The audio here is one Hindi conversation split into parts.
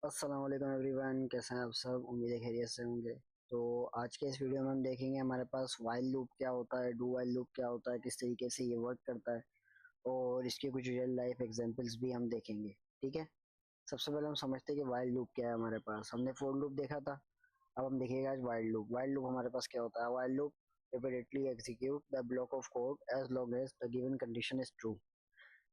अस्सलाम वालेकुम एवरीवन, कैसे हैं आप सब। उम्मीद है खैरियत से होंगे। तो आज के इस वीडियो में हम देखेंगे हमारे पास वाइल लूप क्या होता है, डू वाइल लूप क्या होता है, किस तरीके से ये वर्क करता है और इसके कुछ रियल लाइफ एग्जांपल्स भी हम देखेंगे। ठीक है। सबसे पहले हम समझते हैं कि वाइल लूप क्या है। हमारे पास हमने फोर लूप देखा था, अब हम देखेंगे आज वाइल लूप। वाइल लूप हमारे पास क्या होता है। While loop repeatedly execute the block of code as long as the given condition is true.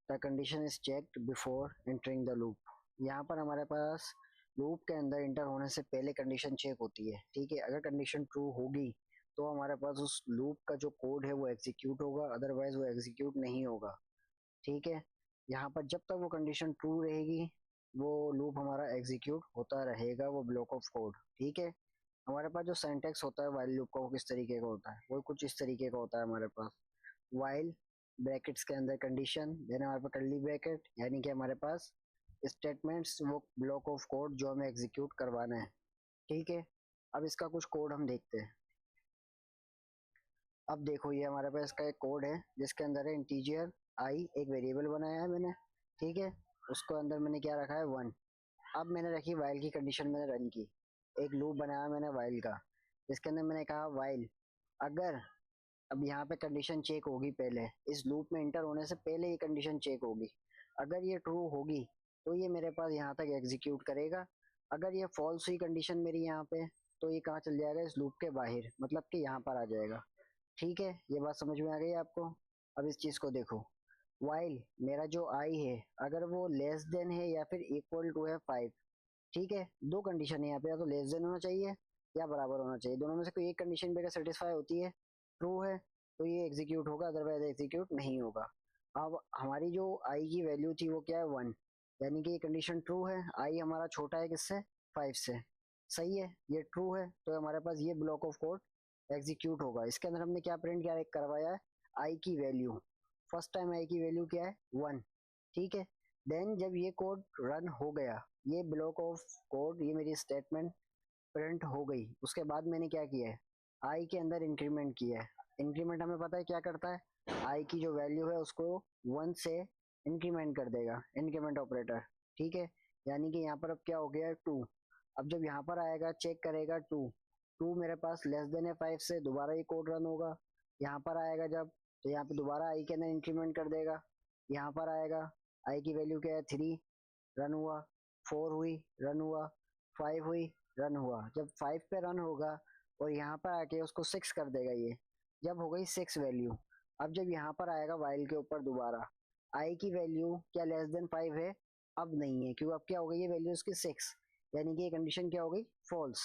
The condition is checked before entering the loop. यहाँ पर हमारे पास लूप के अंदर इंटर होने से पहले कंडीशन चेक होती है। ठीक है, अगर कंडीशन ट्रू होगी तो हमारे पास उस लूप का जो कोड है वो एग्जीक्यूट होगा, अदरवाइज वो एग्जीक्यूट नहीं होगा। ठीक है। यहाँ पर जब तक वो कंडीशन ट्रू रहेगी वो लूप हमारा एग्जीक्यूट होता रहेगा, वो ब्लॉक ऑफ कोड। ठीक है। हमारे पास जो सिंटैक्स होता है वाइल लूप का वो किस तरीके का होता है, वो कुछ इस तरीके का होता है हमारे पास। वाइल ब्रैकेट्स के अंदर कंडीशन, देन हमारे पास कर्ली ब्रैकेट, यानी कि हमारे पास स्टेटमेंट्स, वो ब्लॉक ऑफ कोड जो हमें एग्जीक्यूट करवाना है। ठीक है। अब इसका कुछ कोड हम देखते हैं। अब देखो, ये हमारे पास इसका एक कोड है जिसके अंदर है इंटीजर आई, एक वेरिएबल बनाया है मैंने। ठीक है। उसको अंदर मैंने क्या रखा है, वन। अब मैंने रखी वाइल की कंडीशन, मैंने रन की। एक लूप बनाया मैंने वाइल का, जिसके अंदर मैंने कहा वाइल, अगर, अब यहाँ पे कंडीशन चेक होगी पहले, इस लूप में इंटर होने से पहले ये कंडीशन चेक होगी। अगर ये ट्रू होगी तो ये मेरे पास यहाँ तक एग्जीक्यूट करेगा। अगर ये फॉल्स हुई कंडीशन मेरी यहाँ पे, तो ये कहाँ चल जाएगा, इस लूप के बाहर, मतलब कि यहाँ पर आ जाएगा। ठीक है, ये बात समझ में आ गई आपको। अब इस चीज को देखो, वाइल मेरा जो आई है, अगर वो लेस देन है या फिर इक्वल टू है 5। ठीक है, दो कंडीशन है यहाँ पे, या तो लेस देन होना चाहिए या बराबर होना चाहिए, दोनों में से कोई एक कंडीशन भी अगर सेटिस्फाई होती है, ट्रू है, तो ये एग्जीक्यूट होगा, अदरवाइज एग्जीक्यूट नहीं होगा। अब हमारी जो आई की वैल्यू थी वो क्या है, वन। यानी कि ये कंडीशन ट्रू है, आई हमारा छोटा है किससे, 5 से। सही है, ये ट्रू है तो हमारे पास ये ब्लॉक ऑफ कोड एग्जीक्यूट होगा। इसके अंदर हमने क्या प्रिंट क्या करवाया है, आई की वैल्यू। फर्स्ट टाइम आई की वैल्यू क्या है, वन। ठीक है। देन जब ये कोड रन हो गया, ये ब्लॉक ऑफ कोड, ये मेरी स्टेटमेंट प्रिंट हो गई, उसके बाद मैंने क्या किया है, आई के अंदर इंक्रीमेंट किया है। इंक्रीमेंट हमें पता है क्या करता है, आई की जो वैल्यू है उसको वन से इंक्रीमेंट कर देगा, इंक्रीमेंट ऑपरेटर। ठीक है। यानी कि यहाँ पर अब क्या हो गया है, टू। अब जब यहाँ पर आएगा चेक करेगा टू, टू मेरे पास लेस देन है 5 से, दोबारा ये कोड रन होगा। यहाँ पर आएगा जब, तो यहाँ पे दोबारा आई के अंदर इंक्रीमेंट कर देगा। यहाँ पर आएगा, आई की वैल्यू क्या है, थ्री, रन हुआ। फोर हुई, रन हुआ। फाइव हुई, रन हुआ। जब फाइव पे रन होगा और यहाँ पर आके उसको सिक्स कर देगा, ये जब हो गई सिक्स वैल्यू। अब जब यहाँ पर आएगा वाइल के ऊपर दोबारा, आई की वैल्यू क्या लेस देन 5 है, अब नहीं है, क्योंकि अब क्या हो गई ये वैल्यू उसकी 6। यानी कि ये कंडीशन क्या हो गई, फॉल्स।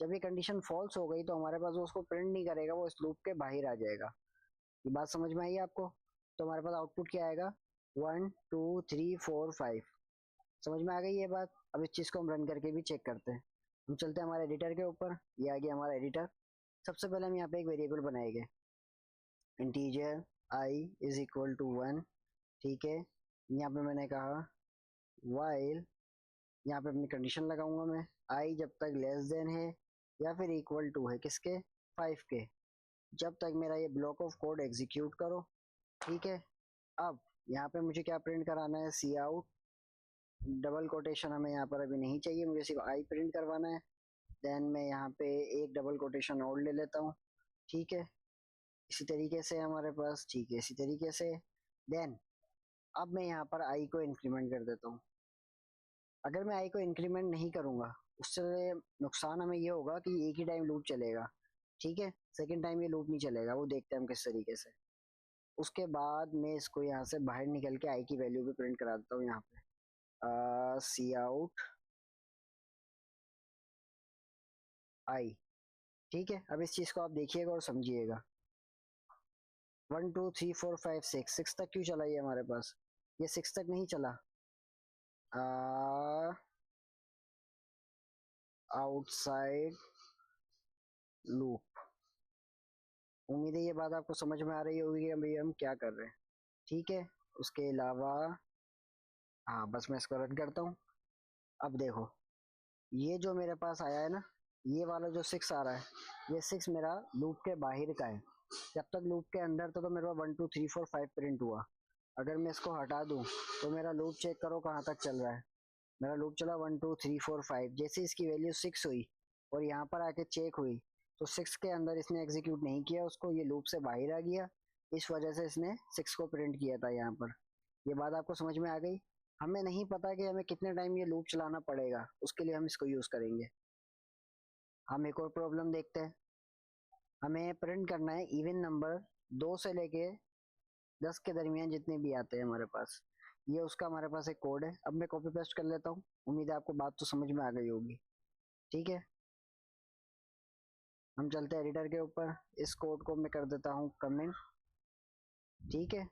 जब ये कंडीशन फॉल्स हो गई तो हमारे पास वो उसको प्रिंट नहीं करेगा, वो इस लूप के बाहर आ जाएगा। ये बात समझ में आई आपको। तो हमारे पास आउटपुट क्या आएगा, 1 2 3 4 5। समझ में आ गई ये बात। अब इस चीज को हम रन करके भी चेक करते हैं। हम चलते हैं हमारे एडिटर के ऊपर, ये आ गया हमारा एडिटर। सबसे पहले हम यहाँ पे एक वेरिएबल बनाएंगे, integer I is equal to one. ठीक है। यहाँ पे मैंने कहा वाइल, यहाँ पे अपनी कंडीशन लगाऊंगा मैं, आई जब तक लेस देन है या फिर इक्वल टू है किसके, 5 के, जब तक मेरा ये ब्लॉक ऑफ कोड एग्जीक्यूट करो। ठीक है। अब यहाँ पे मुझे क्या प्रिंट कराना है, सी आउट। डबल कोटेशन हमें यहाँ पर अभी नहीं चाहिए, मुझे सिर्फ आई प्रिंट करवाना है। देन मैं यहाँ पे एक डबल कोटेशन और ले लेता हूँ। ठीक है। इसी तरीके से हमारे पास, ठीक है, इसी तरीके से। देन अब मैं यहाँ पर आई को इंक्रीमेंट कर देता हूँ। अगर मैं आई को इंक्रीमेंट नहीं करूंगा, उससे नुकसान हमें ये होगा कि एक ही टाइम लूप चलेगा। ठीक है। सेकेंड टाइम ये लूप नहीं चलेगा, वो देखते हैं हम किस तरीके से। उसके बाद मैं इसको यहाँ से बाहर निकल के आई की वैल्यू भी प्रिंट करा देता हूँ यहाँ पे, सी आउट आई। ठीक है। अब इस चीज को आप देखिएगा और समझिएगा। 1 2 3 4 5 6, सिक्स तक क्यों चला ये हमारे पास, ये सिक्स तक नहीं चला। Outside loop. उम्मीद है ये बात आपको समझ में आ रही होगी कि अभी हम क्या कर रहे हैं। ठीक है। उसके अलावा, हाँ, बस मैं इसको रन करता हूँ। अब देखो, ये जो मेरे पास आया है ना, ये वाला जो सिक्स आ रहा है, ये सिक्स मेरा लूप के बाहर का है। जब तक लूप के अंदर था तो मेरे पास 1 2 3 4 5 प्रिंट हुआ। अगर मैं इसको हटा दूं तो मेरा लूप चेक करो कहाँ तक चल रहा है, मेरा लूप चला 1 2 3 4 5, जैसे इसकी वैल्यू 6 हुई और यहाँ पर आके चेक हुई, तो 6 के अंदर इसने एग्जीक्यूट नहीं किया उसको, ये लूप से बाहर आ गया। इस वजह से इसने 6 को प्रिंट किया था यहाँ पर। ये बात आपको समझ में आ गई। हमें नहीं पता कि हमें कितने टाइम ये लूप चलाना पड़ेगा, उसके लिए हम इसको यूज करेंगे। हम एक और प्रॉब्लम देखते हैं। हमें प्रिंट करना है इवन नंबर 2 से लेके 10 के दरमियान जितने भी आते हैं हमारे पास। ये उसका हमारे पास एक कोड है। अब मैं कॉपी पेस्ट कर लेता हूँ, उम्मीद है आपको बात तो समझ में आ गई होगी। ठीक है, हम चलते हैं एडिटर के ऊपर। इस कोड को मैं कर देता हूँ कमेंट। ठीक है,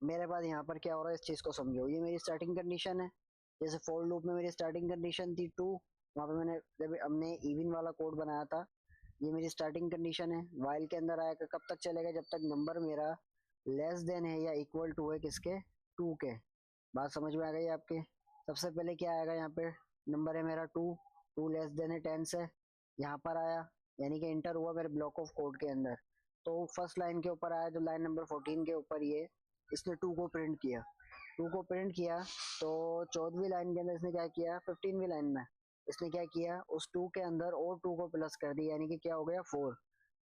मेरे पास यहाँ पर क्या हो रहा है इस चीज को समझो। ये मेरी स्टार्टिंग कंडीशन है। जैसे फॉर लूप में मेरी स्टार्टिंग कंडीशन थी 2, वहां पे मैंने जब हमने इवन वाला कोड बनाया था, ये मेरी स्टार्टिंग कंडीशन है। वाइल के अंदर आएगा कब तक चलेगा, जब तक नंबर मेरा लेस देन है या इक्वल टू है किसके, 2 के। बात समझ में आ गई आपके। सबसे पहले क्या आएगा यहाँ पे, नंबर है मेरा 2, 2 लेस देन है 10 से, यहाँ पर आया, यानी कि इंटर हुआ मेरे ब्लॉक ऑफ कोड के अंदर। तो फर्स्ट लाइन के ऊपर आया जो लाइन नंबर 14 के ऊपर, ये इसने 2 को प्रिंट किया। 2 को प्रिंट किया तो 14वीं लाइन के अंदर इसने क्या किया, 15वीं लाइन में इसने क्या किया, उस 2 के अंदर और 2 को प्लस कर दिया, यानी कि क्या हो गया 4।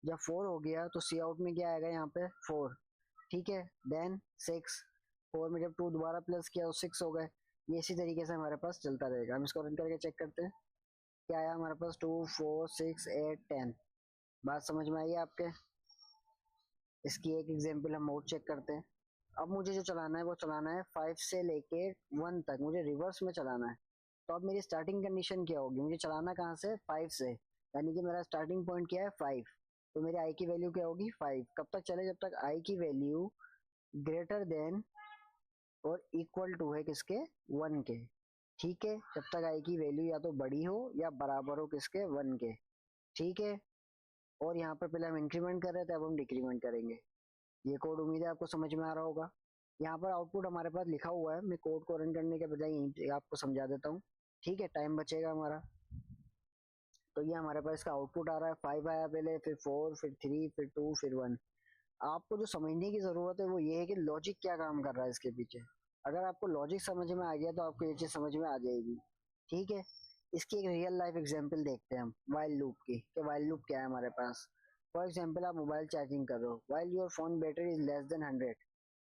जब 4 हो गया तो सी आउट में क्या आएगा यहाँ पे 4। ठीक है, देन 6, 4 में जब 2 दोबारा प्लस किया तो 6 हो गए। ये इसी तरीके से हमारे पास चलता रहेगा। हम इसको रन करके चेक करते हैं क्या आया हमारे पास, 2 4 6 8 10। बात समझ में आई आपके। इसकी एक एग्जांपल हम और चेक करते हैं। अब मुझे जो चलाना है वो चलाना है 5 से लेके 1 तक, मुझे रिवर्स में चलाना है। तो अब मेरी स्टार्टिंग कंडीशन क्या होगी, मुझे चलाना कहाँ से, 5 से, यानी कि मेरा स्टार्टिंग पॉइंट क्या है 5। तो मेरी आई की वैल्यू क्या होगी 5। कब तक चले, जब तक आई की वैल्यू ग्रेटर देन और इक्वल टू है किसके, 1 के। ठीक है, जब तक आई की वैल्यू या तो बड़ी हो या बराबर हो किसके, 1 के। ठीक है, और यहाँ पर पहले हम इंक्रीमेंट कर रहे थे, अब हम डिक्रीमेंट करेंगे। ये कोड उम्मीद है आपको समझ में आ रहा होगा। यहाँ पर आउटपुट हमारे पास लिखा हुआ है, मैं कोड को रन करने के बजाय यहीं पे आपको समझा देता हूँ। ठीक है, टाइम बचेगा हमारा। तो ये हमारे पास इसका आउटपुट आ रहा है, 5 आया पहले, फिर 4, फिर 3, फिर 2, फिर 1। आपको जो समझने की जरूरत है वो ये है कि लॉजिक क्या काम कर रहा है इसके पीछे। अगर आपको लॉजिक समझ में आ गया तो आपको ये चीज समझ में आ जाएगी। ठीक है, इसकी एक रियल लाइफ एग्जांपल देखते हैं हम वाइल लूप की, कि वाइल लूप क्या है हमारे पास। फॉर एग्जांपल आप मोबाइल चार्जिंग कर रहे हो, while your phone battery is less than 100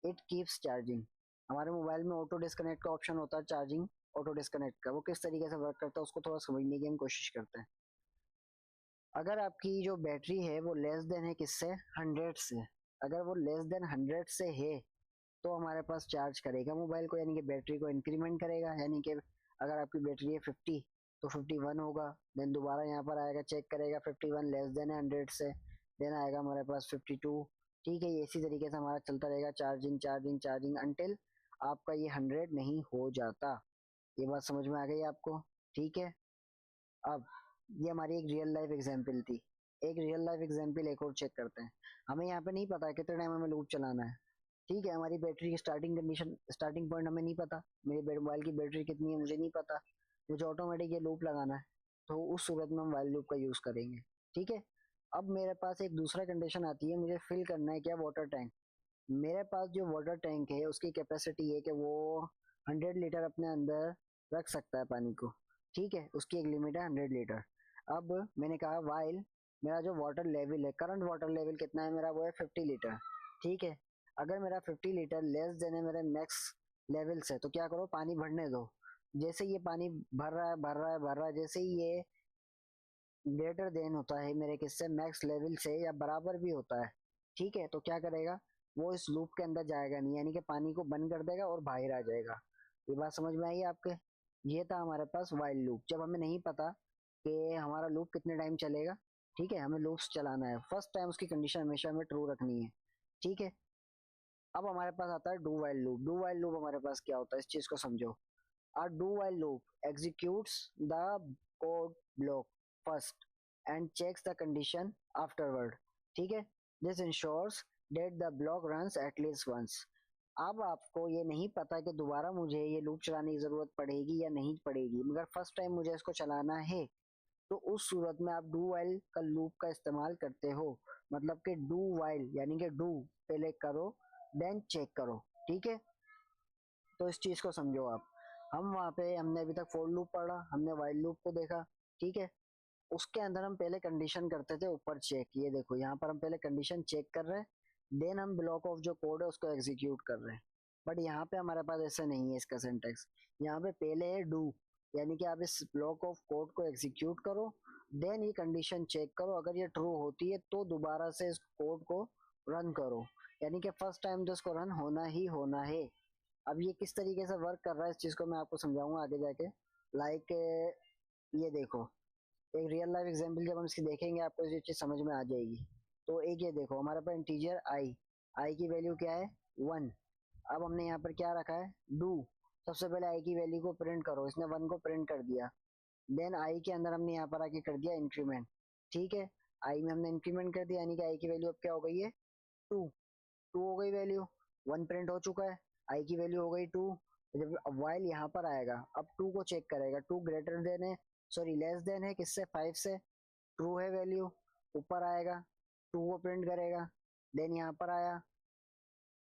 it keeps charging. हमारे मोबाइल में ऑटो डिस्कनेक्ट का ऑप्शन होता है, चार्जिंग ऑटो डिस्कनेक्ट का, वो किस तरीके से वर्क करता है उसको थोड़ा समझने की हम कोशिश करते हैं। अगर आपकी जो बैटरी है वो लेस देन है किससे, 100 से, अगर वो लेस देन 100 से है तो हमारे पास चार्ज करेगा मोबाइल को, यानी कि बैटरी को इंक्रीमेंट करेगा। यानी कि अगर आपकी बैटरी है 50 तो 51 होगा, देन दोबारा यहाँ पर आएगा चेक करेगा 51 लेस देन है 100 से, देन आएगा हमारे पास 52। ठीक है, ये इसी तरीके से हमारा चलता रहेगा, चार्जिंग चार्जिंग चार्जिंग अंटिल आपका ये 100 नहीं हो जाता। ये बात समझ में आ गई आपको। ठीक है, अब ये हमारी एक रियल लाइफ एग्जांपल थी। एक रियल लाइफ एग्जांपल एक और चेक करते हैं। हमें यहाँ पे नहीं पता कितने टाइम हमें लूप चलाना है। ठीक है, हमारी बैटरी की स्टार्टिंग कंडीशन, स्टार्टिंग पॉइंट हमें नहीं पता, मेरे मोबाइल की बैटरी कितनी है मुझे नहीं पता, मुझे ऑटोमेटिक ये लूप लगाना है। तो उस सूरत में हम वाइल लूप का यूज करेंगे। ठीक है, अब मेरे पास एक दूसरा कंडीशन आती है, मुझे फिल करना है क्या, वाटर टैंक। मेरे पास जो वाटर टैंक है उसकी कैपेसिटी है कि वो 100 लीटर अपने अंदर रख सकता है पानी को। ठीक है, उसकी एक लिमिट है 100 लीटर। अब मैंने कहा वाइल मेरा जो वाटर लेवल है, करंट वाटर लेवल कितना है मेरा, वो है 50 लीटर। ठीक है, अगर मेरा 50 लीटर लेस देन है मेरे मैक्स लेवल से, तो क्या करो, पानी भरने दो। जैसे ये पानी भर रहा है भर रहा है भर रहा है, जैसे ही ये ग्रेटर देन होता है मेरे किससे, मैक्स लेवल से, या बराबर भी होता है, ठीक है, तो क्या करेगा, वो इस लूप के अंदर जाएगा नहीं, यानी कि पानी को बंद कर देगा और बाहर आ जाएगा। ये बात समझ में आई आपके। ये था हमारे पास वाइल लूप, जब हमें नहीं पता कि हमारा लूप कितने टाइम चलेगा। ठीक है, हमें लूप्स चलाना है, फर्स्ट टाइम उसकी कंडीशन हमेशा हमें ट्रू रखनी है। ठीक है, अब हमारे पास आता है do while loop. Do while loop हमारे पास क्या होता है इस चीज को समझो। A do while loop executes the code block first and checks the condition afterward. ठीक है, this ensures that the block runs at least once. अब आपको ये नहीं पता कि दोबारा मुझे ये लूप चलाने की जरूरत पड़ेगी या नहीं पड़ेगी, मगर फर्स्ट टाइम मुझे इसको चलाना है, तो उस सूरत में आप डू वाइल का लूप का इस्तेमाल करते हो। मतलब कि डू वाइल यानी कि डू पहले करो देन चेक करो। ठीक है, तो इस चीज को समझो आप। हम वहाँ पे हमने अभी तक फोर लूप पढ़ा, हमने वाइल लूप को देखा, ठीक है। उसके अंदर हम पहले कंडीशन करते थे ऊपर चेक, ये देखो यहाँ पर हम पहले कंडीशन चेक कर रहे हैं, देन हम ब्लॉक ऑफ जो कोड है उसको एग्जीक्यूट कर रहे हैं। बट यहाँ पे हमारे पास ऐसा नहीं है इसका सिंटेक्स। यहाँ पे पहले है डू, यानी कि आप इस ब्लॉक ऑफ कोड को एग्जीक्यूट करो, देन ये कंडीशन चेक करो, अगर ये ट्रू होती है तो दोबारा से इस कोड को रन करो, यानी कि फर्स्ट टाइम तो इसको रन होना ही होना है। अब ये किस तरीके से वर्क कर रहा है इस चीज को मैं आपको समझाऊंगा आगे जाके। लाइक ये देखो, एक रियल लाइफ एग्जांपल जब हम इसकी देखेंगे आपको ये चीज समझ में आ जाएगी। तो एक ये देखो, हमारे पास इंटीजर आई, आई की वैल्यू क्या है 1। अब हमने यहाँ पर क्या रखा है डू, सबसे पहले आई की वैल्यू को प्रिंट करो, इसने 1 को प्रिंट कर दिया। देन आई के अंदर हमने यहाँ पर आके कर दिया इंक्रीमेंट, ठीक है। आई में हमने इंक्रीमेंट कर दिया, यानी कि आई की वैल्यू अब क्या हो गई है 2, 2 हो गई वैल्यू, 1 प्रिंट हो चुका है, आई की वैल्यू हो गई 2। जब वाइल यहाँ पर आएगा अब 2 को चेक करेगा, 2 ग्रेटर देन है, सॉरी लेस देन है किससे 5 से, ट्रू है वैल्यू, ऊपर आएगा 2 को प्रिंट करेगा। देन यहाँ पर आया,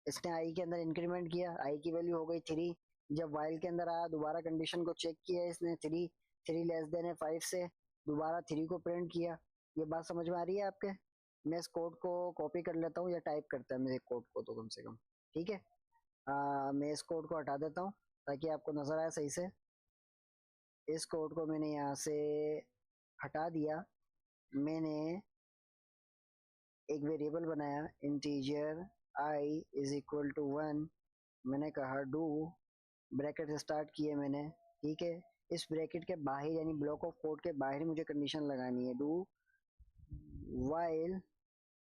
इसने आई के अंदर इंक्रीमेंट किया, आई की वैल्यू हो गई 3। जब वाइल के अंदर आया दोबारा कंडीशन को चेक किया इसने 3, 3 लेस देन है 5 से, दोबारा 3 को प्रिंट किया। ये बात समझ में आ रही है आपके? मैं इस कोड को कॉपी कर लेता हूँ या टाइप करता है मेरे कोड को तो कम से कम, ठीक है। मैं इस कोड को हटा देता हूँ ताकि आपको नजर आए सही से। इस कोड को मैंने यहाँ से हटा दिया। मैंने एक वेरिएबल बनाया integer I is equal to 1, मैंने कहा डू, ब्रैकेट से स्टार्ट किए मैंने, ठीक है। इस ब्रैकेट के बाहर यानी ब्लॉक ऑफ कोड के बाहर मुझे कंडीशन लगानी है डू वाइल,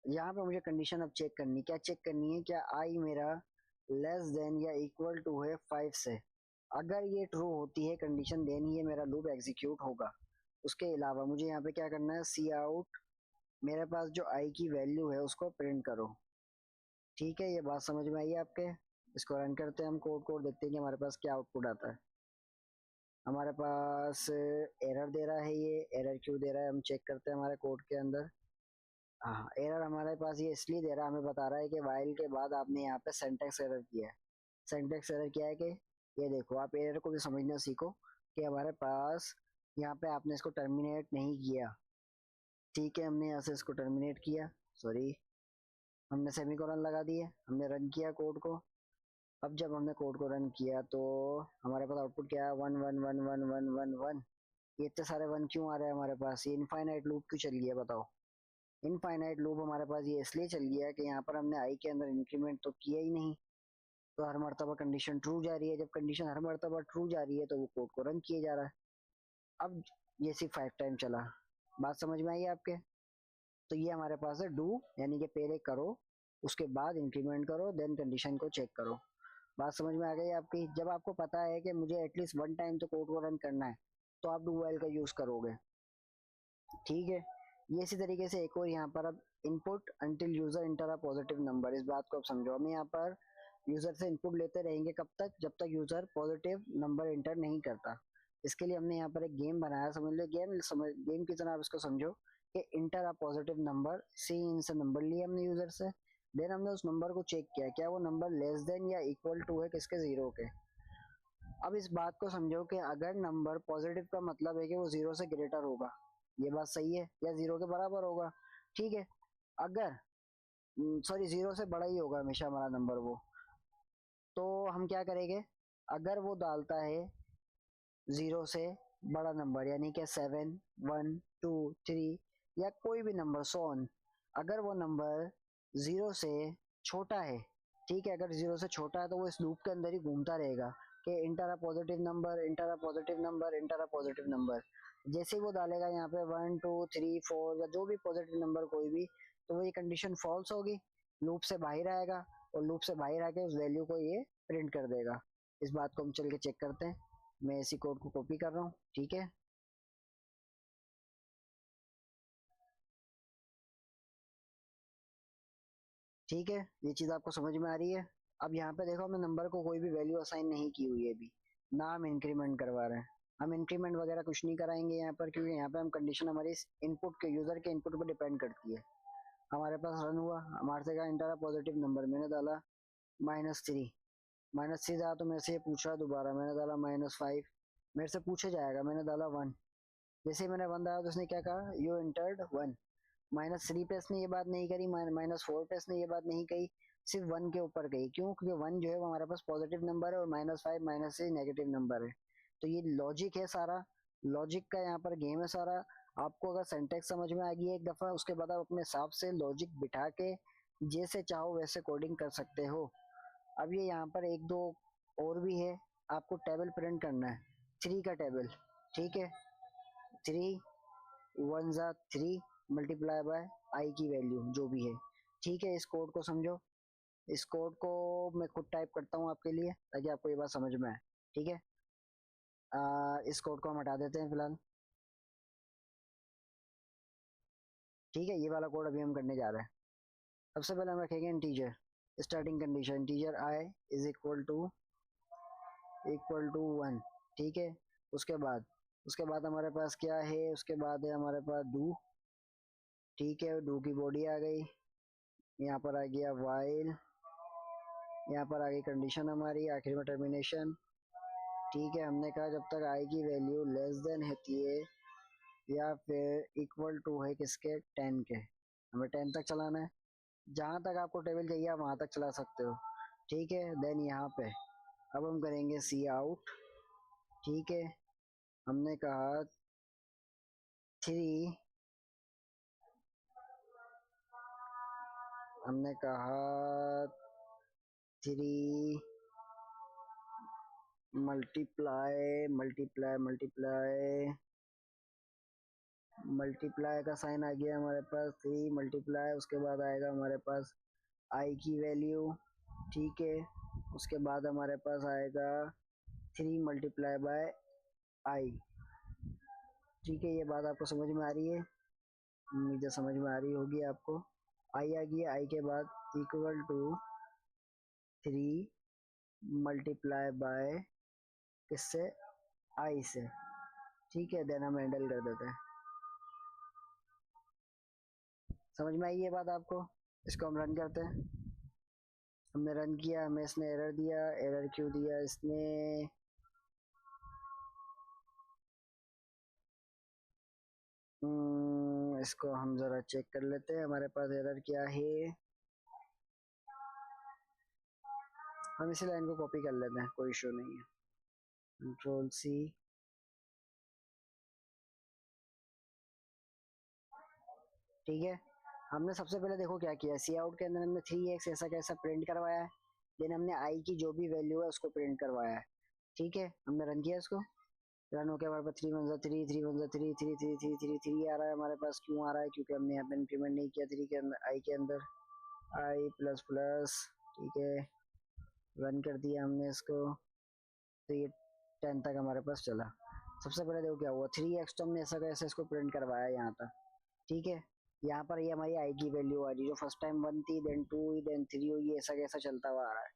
यहाँ पे मुझे कंडीशन अब चेक करनी, क्या चेक करनी है, क्या आई मेरा लेस देन या इक्वल टू है 5 से। अगर ये ट्रू होती है कंडीशन देन ही ये मेरा लूप एग्जीक्यूट होगा। उसके अलावा मुझे यहाँ पे क्या करना है, सी आउट, मेरे पास जो आई की वैल्यू है उसको प्रिंट करो, ठीक है। ये बात समझ में आई आपके? इसको रन करते हैं हम, कोड कोड देखते हैं कि हमारे पास क्या आउटपुट आता है। हमारे पास एरर दे रहा है, ये एरर क्यों दे रहा है हम चेक करते हैं हमारे कोड के अंदर। हाँ, एरर हमारे पास ये इसलिए दे रहा है, हमें बता रहा है कि वाइल के बाद आपने यहाँ पे सिंटेक्स एरर किया है। सिंटेक्स एरर क्या है कि ये देखो, आप एरर को भी समझना सीखो कि हमारे पास यहाँ पे आपने इसको टर्मिनेट नहीं किया, ठीक है। हमने यहाँ से इसको टर्मिनेट किया, सॉरी, हमने सेमीकोलन लगा दिए, हमने रन किया कोड को। अब जब हमने कोड को रन किया तो हमारे पास आउटपुट क्या है 1 1 1 1 1 1। ये इतने सारे 1 क्यों आ रहे हैं हमारे पास, ये इनफाइनाइट लूप क्यों चल गया बताओ। इनफाइनाइट लूप हमारे पास ये इसलिए चल गया है कि यहाँ पर हमने आई के अंदर इंक्रीमेंट तो किया ही नहीं, तो हर मर्तबा कंडीशन ट्रू जा रही है। जब कंडीशन हर मर्तबा ट्रू जा रही है तो वो कोड को रन किए जा रहा है। अब ये सिर्फ 5 टाइम चला, बात समझ में आई आपके? तो ये हमारे पास है डू, यानी कि पहले करो उसके बाद इंक्रीमेंट करो देन कंडीशन को चेक करो। बात समझ में आ गई आपकी? जब आपको पता है कि मुझे एटलीस्ट 1 टाइम तो कोड को रन करना है तो आप डू वाइल का यूज करोगे, ठीक है। ये इसी तरीके से एक और यहाँ पर अब input until user inter a positive number, इस बात को आप समझो। हम यहाँ पर यूजर से इनपुट लेते रहेंगे कब तक, जब तक यूजर पॉजिटिव नंबर इंटर नहीं करता। इसके लिए हमने यहाँ पर एक गेम बनाया, समझ लो गेम, समझ गेम की तरह आप इसको समझो कि इंटर अ पॉजिटिव नंबर, सी इन से नंबर लिया हमने यूजर से, देन हमने उस नंबर को चेक किया क्या वो नंबर लेस देन या इक्वल टू है किसके, जीरो के। अब इस बात को समझो कि अगर नंबर पॉजिटिव का मतलब है कि वो जीरो से ग्रेटर होगा, ये बात सही है, या जीरो के बराबर होगा, ठीक है। अगर सॉरी जीरो से बड़ा ही होगा हमेशा हमारा नंबर वो, तो हम क्या करेंगे, अगर वो डालता है जीरो से बड़ा नंबर यानी कि 7 1 2 3 या कोई भी नंबर सोन, अगर वो नंबर जीरो से छोटा है, ठीक है, अगर जीरो से छोटा है तो वो इस लूप के अंदर ही घूमता रहेगा कि inter a positive number, inter a positive number, inter a positive number. जैसे ही वो डालेगा यहाँ पे 1 2 3 4 या जो भी पॉजिटिव नंबर कोई भी, तो वो ये कंडीशन फॉल्स होगी, लूप से बाहर आएगा, और लूप से बाहर आके उस वैल्यू को ये प्रिंट कर देगा। इस बात को हम चल के चेक करते हैं। मैं इसी कोड को कॉपी कर रहा हूँ, ठीक है। ठीक है, ये चीज आपको समझ में आ रही है? अब यहाँ पे देखो, हमने नंबर को कोई भी वैल्यू असाइन नहीं की हुई है अभी, ना हम इंक्रीमेंट करवा रहे हैं। हम इंक्रीमेंट वगैरह कुछ नहीं कराएंगे यहाँ पर, क्योंकि यहाँ पे हम कंडीशन हमारी इनपुट के, यूजर के इनपुट पर डिपेंड करती है। हमारे पास रन हुआ, हमारे से कहा इंटर पॉजिटिव नंबर, मैंने डाला -3, -3 था तो मेरे से ये पूछ रहा दोबारा, मैंने डाला -5, मेरे से पूछे जाएगा, मैंने डाला 1। जैसे ही मैंने 1 डाला तो उसने क्या कहा, यू एंटर्ड 1। -3 पे इसने ये बात नहीं करी, -4 पे इसने ये बात नहीं कही, सिर्फ 1 के ऊपर गई। क्यों? क्योंकि 1 जो है वो हमारे पास पॉजिटिव नंबर है और -5 -3 नेगेटिव नंबर है। तो ये लॉजिक है सारा, लॉजिक का यहाँ पर गेम है सारा। आपको अगर सिंटैक्स समझ में आ गई एक दफा, उसके बाद आप अपने हिसाब से लॉजिक बिठा के जैसे चाहो वैसे कोडिंग कर सकते हो। अब ये यहाँ पर एक दो और भी है। आपको टेबल प्रिंट करना है, 3 का टेबल, ठीक है। 3 1 ज़ा 3 मल्टीप्लाई बाय आई की वैल्यू जो भी है, ठीक है। इस कोड को समझो, इस कोड को मैं खुद टाइप करता हूँ आपके लिए ताकि आपको ये बात समझ में आए, ठीक है। इस कोड को हम हटा देते हैं फिलहाल, ठीक है। ये वाला कोड अभी हम करने जा रहे हैं। सबसे पहले हम रखेंगे integer, starting condition integer I is equal to 1, ठीक है। उसके बाद हमारे पास क्या है, उसके बाद है हमारे पास डू, ठीक है। डू की बॉडी आ गई, यहाँ पर आ गया वाइल, यहाँ पर आ गई कंडीशन हमारी आखिर में टर्मिनेशन, ठीक है। हमने कहा जब तक आई की वैल्यू लेस देन होती है या फिर इक्वल टू है किसके, 10 के, हमें 10 तक चलाना है। जहां तक आपको टेबल चाहिए आप वहां तक चला सकते हो, ठीक है। देन यहाँ पे अब हम करेंगे सी आउट, ठीक है। हमने कहा 3, हमने कहा 3 मल्टीप्लाई मल्टीप्लाई मल्टीप्लाई मल्टीप्लाई का साइन आ गया हमारे पास, 3 मल्टीप्लाई, उसके बाद आएगा हमारे पास आई की वैल्यू, ठीक है। उसके बाद हमारे पास आएगा 3 मल्टीप्लाई बाय आई, ठीक है। ये बात आपको समझ में आ रही है, मुझे समझ में आ रही होगी आपको। आई आ गई, आई के बाद इक्वल टू 3 मल्टीप्लाई बाय किससे, आई से, ठीक है। देन हम हैंडल कर देते हैं। समझ में आई ये बात आपको? इसको हम रन करते हैं। हमने रन किया, हमें इसने एरर दिया। एरर क्यों दिया इसने, इसको हम जरा चेक कर लेते हैं हमारे पास एरर क्या है। हम इसी लाइन को कॉपी कर लेते हैं, कोई इशू नहीं है। कंट्रोल सी, ठीक है। हमने सबसे पहले देखो क्या किया, सी आउट के अंदर हमने 3x ऐसा कैसा प्रिंट करवाया है। देन हमने आई की जो भी वैल्यू है उसको प्रिंट करवाया है, ठीक है। हमने रन किया इसको, रन होकर हमारे पास 3 1 ज़ा 3 3 1 ज़ा 3 3 3 3 3 3 आ रहा है हमारे पास। क्यों आ रहा है? क्योंकि हमने यहाँ पे इंक्रीमेंट नहीं किया 3 के अंदर, आई के अंदर, आई प्लस प्लस, ठीक है। रन कर दिया हमने इसको, तो ये 10 तक हमारे पास चला। सबसे पहले देखो क्या हुआ, 3x तो हमने ऐसा कैसे इसको प्रिंट करवाया यहाँ तक, ठीक है। यहाँ पर ये हमारी आई की वैल्यू आ रही है, जो फर्स्ट टाइम 1 थी, देन 2 हुई, देन 3 हुई, ऐसा कैसा चलता हुआ आ रहा है।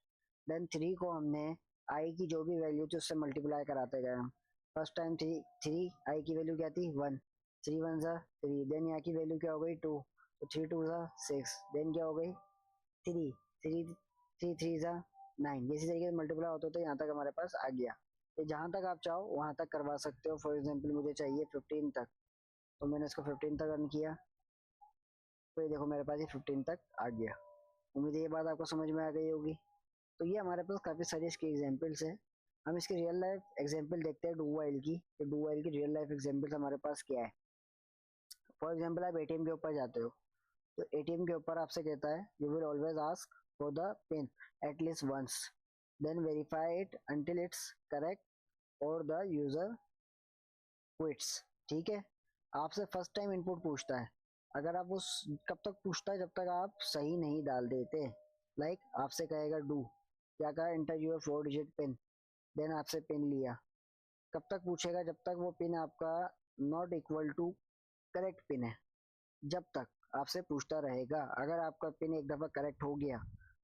देन 3 को हमने आई की जो भी वैल्यू थी उससे मल्टीप्लाई कराते गए हम। फर्स्ट टाइम 3 आई की वैल्यू क्या थी, 1, 3 1 ज़ा 3, देन यहाँ की वैल्यू क्या हो गई 2, तो 3 2 ज़ा 6, देन क्या हो गई 3 3 3 3 ज़ा 9। इसी तरीके से मल्टीप्लाई होते होते यहाँ तक हमारे पास आ गया। तो जहाँ तक आप चाहो वहाँ तक करवा सकते हो। फॉर एग्जाम्पल मुझे चाहिए 15 तक, तो मैंने इसको 15 तक रन किया, तो ये देखो मेरे पास ये 15 तक आ गया। उम्मीद है ये बात आपको समझ में आ गई होगी। तो ये हमारे पास काफ़ी सारी इसकी एग्जाम्पल्स है। हम इसकी रियल लाइफ एग्जाम्पल देखते हैं डू वाइल की, तो डू वाइल की रियल लाइफ एग्जाम्पल्स हमारे पास क्या है। फॉर एग्जाम्पल आप एटीएम के ऊपर जाते हो, तो एटीएम के ऊपर आपसे कहता है you will always ask for the pin at least once, then verify it until it's correct और द यूजर क्विट्स, ठीक है। आपसे फर्स्ट टाइम इनपुट पूछता है, अगर आप उस, कब तक पूछता है, जब तक आप सही नहीं डाल देते। लाइक आपसे कहेगा डू, क्या कहा, enter your 4 digit pin, then आपसे पिन लिया। कब तक पूछेगा, जब तक वो पिन आपका not equal to correct pin है, जब तक आपसे पूछता रहेगा। अगर आपका पिन एक दफा करेक्ट हो गया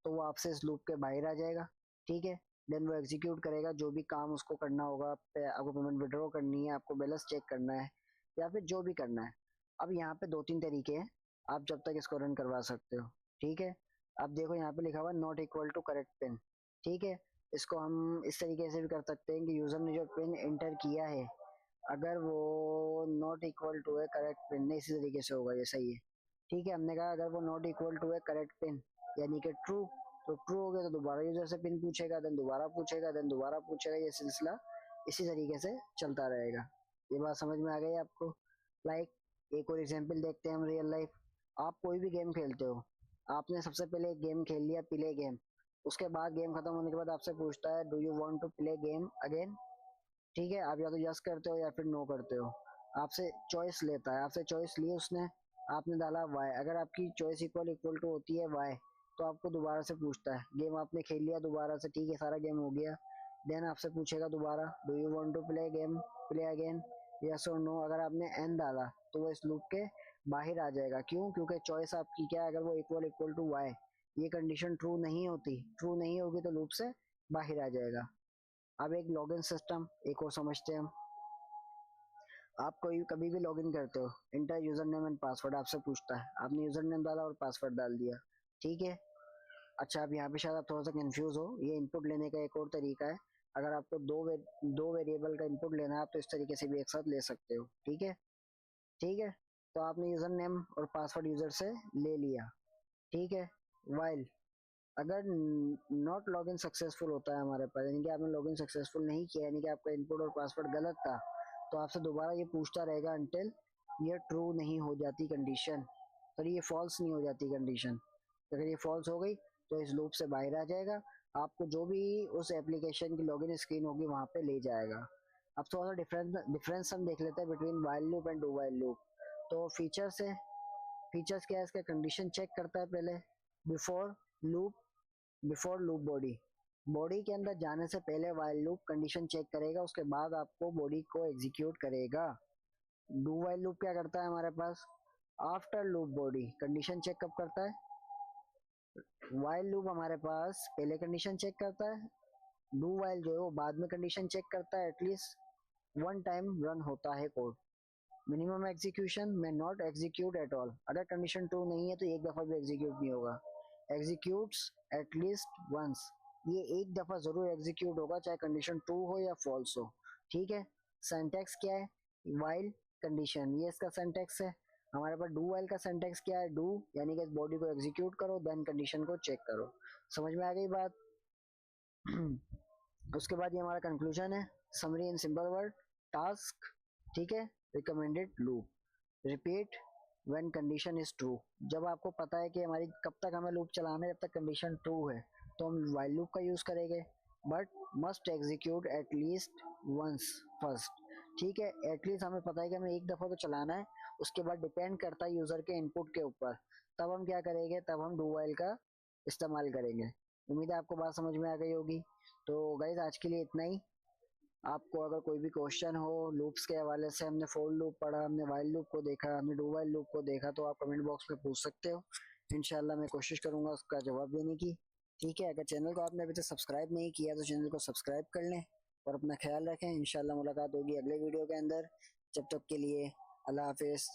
तो वो आपसे इस लूप के बाहर आ जाएगा, ठीक है। देन वो एग्जीक्यूट करेगा जो भी काम उसको करना होगा, आपको पेमेंट विड्रॉ करनी है, आपको बैलेंस चेक करना है, या फिर जो भी करना है। अब यहाँ पे 2 3 तरीके हैं, आप जब तक इसको रन करवा सकते हो, ठीक है। अब देखो यहाँ पे लिखा हुआ not equal to correct pin, ठीक है। इसको हम इस तरीके से भी कर सकते हैं कि यूजर ने जो पिन एंटर किया है, अगर वो नॉट इक्वल टू है करेक्ट पिन, नहीं इसी तरीके से होगा, ये सही है। ठीक है, हमने कहा अगर वो नॉट इक्वल टू है करेक्ट पिन यानी कि ट्रू, तो ट्रू हो गया तो दोबारा यूजर से पिन पूछेगा, देन दोबारा पूछेगा, देन दोबारा पूछेगा, ये सिलसिला इसी तरीके से चलता रहेगा। ये बात समझ में आ गई आपको? लाइक एक और एग्जांपल देखते हैं हम रियल लाइफ। आप कोई भी गेम खेलते हो, आपने सबसे पहले एक गेम खेल लिया, प्ले गेम। उसके बाद गेम खत्म होने के बाद आपसे पूछता है do you want to play game again. ठीक है, आप या तो यस करते हो या फिर नो करते हो। आपसे चॉइस लेता है, आपसे चॉइस ली उसने, आपने डाला वाई, अगर आपकी चॉइस इक्वल इक्वल टू होती है वाई, तो आपको दोबारा से पूछता है, गेम आपने खेल लिया दोबारा से, ठीक है सारा गेम हो गया, देन आपसे पूछेगा दोबारा do you want to play game, play again, yes और नो। अगर आपने एन डाला तो वो इस लूप के बाहर आ जाएगा। क्यों? क्योंकि चॉइस आपकी क्या है, अगर वो इक्वल इक्वल टू वाई, ये कंडीशन ट्रू नहीं होती, ट्रू नहीं होगी तो लूप से बाहर आ जाएगा। अब एक लॉगिन सिस्टम एक और समझते हैं हम। आप कोई कभी भी लॉगिन करते हो, inter user name and password आपसे पूछता है, आपने यूजर नेम डाला और पासवर्ड डाल दिया, ठीक है। अच्छा, अब यहाँ पे शायद आप थोड़ा सा कंफ्यूज हो, ये इनपुट लेने का एक और तरीका है। अगर आपको दो वेरिएबल का इनपुट लेना है आप तो इस तरीके से भी एक साथ ले सकते हो, ठीक है। ठीक है, तो आपने यूजर नेम और पासवर्ड यूजर से ले लिया, ठीक है। वाइल अगर नॉट लॉगिन सक्सेसफुल होता है हमारे पास, यानी कि आपने लॉगिन सक्सेसफुल नहीं किया, यानी कि आपका इनपुट और पासवर्ड गलत था, तो आपसे दोबारा ये पूछता रहेगा अंटिल ये ट्रू नहीं हो जाती कंडीशन, पर ये फॉल्स नहीं हो जाती कंडीशन। अगर ये फॉल्स हो गई तो इस लूप से बाहर आ जाएगा, आपको जो भी उस एप्लीकेशन की लॉगिन स्क्रीन होगी वहां पे ले जाएगा। अब थोड़ा सा डिफरेंस हम देख लेते हैं between while loop and do while loop. तो फीचर्स क्या है इसका, कंडीशन चेक करता है पहले before loop, before loop body, body के अंदर जाने से पहले वाइल लूप कंडीशन चेक करेगा, उसके बाद आपको बॉडी को एग्जीक्यूट करेगा। डू वाइल लूप क्या करता है हमारे पास, after loop body condition check कब करता है, वाइल लूप हमारे पास पहले कंडीशन चेक करता है, डू वाइल जो है वो बाद में कंडीशन चेक करता है। एटलीस्ट वन टाइम रन होता है कोड, मिनिमम एग्जीक्यूशन में नॉट एग्जीक्यूट एट ऑल, अगर कंडीशन ट्रू नहीं है तो एक दफा भी एग्जीक्यूट नहीं होगा, एग्जीक्यूट्स एटलीस्ट वंस, ये एक दफा जरूर एग्जीक्यूट होगा चाहे कंडीशन ट्रू हो या फॉल्स हो, ठीक है। सिंटैक्स क्या है, वाइल कंडीशन, ये इसका सिंटैक्स है। हमारे पास डू वाइल का सिंटैक्स क्या है, डू यानी कि बॉडी को एग्जीक्यूट करो देन कंडीशन को चेक करो। समझ में आ गई बात? उसके बाद ये हमारा कंक्लूजन है, summary in simple word, task, ठीक है, recommended loop, repeat when condition is true. जब आपको पता है कि हमारी कब तक हमें लूप चलाना है, जब तक कंडीशन ट्रू है तो हम व्हाइल लूप का यूज करेंगे, but must execute at least once first, ठीक है। एटलीस्ट हमें पता है कि हमें एक दफा तो चलाना है, उसके बाद डिपेंड करता है यूजर के इनपुट के ऊपर, तब हम क्या करेंगे, तब हम डू व्हाइल का इस्तेमाल करेंगे। उम्मीद है आपको बात समझ में आ गई होगी। तो गाइज आज के लिए इतना ही। आपको अगर कोई भी क्वेश्चन हो लूप्स के हवाले से, हमने फोर लूप पढ़ा, हमने वाइल लूप को देखा, हमने डू वाइल लूप को देखा, तो आप कमेंट बॉक्स में पूछ सकते हो, इंशाल्लाह मैं कोशिश करूंगा उसका जवाब देने की। ठीक है, अगर चैनल को आपने अभी तक सब्सक्राइब नहीं किया तो चैनल को सब्सक्राइब कर लें और अपना ख्याल रखें। इंशाल्लाह मुलाकात होगी अगले वीडियो के अंदर, जब तक के लिए अल्लाह हाफिज।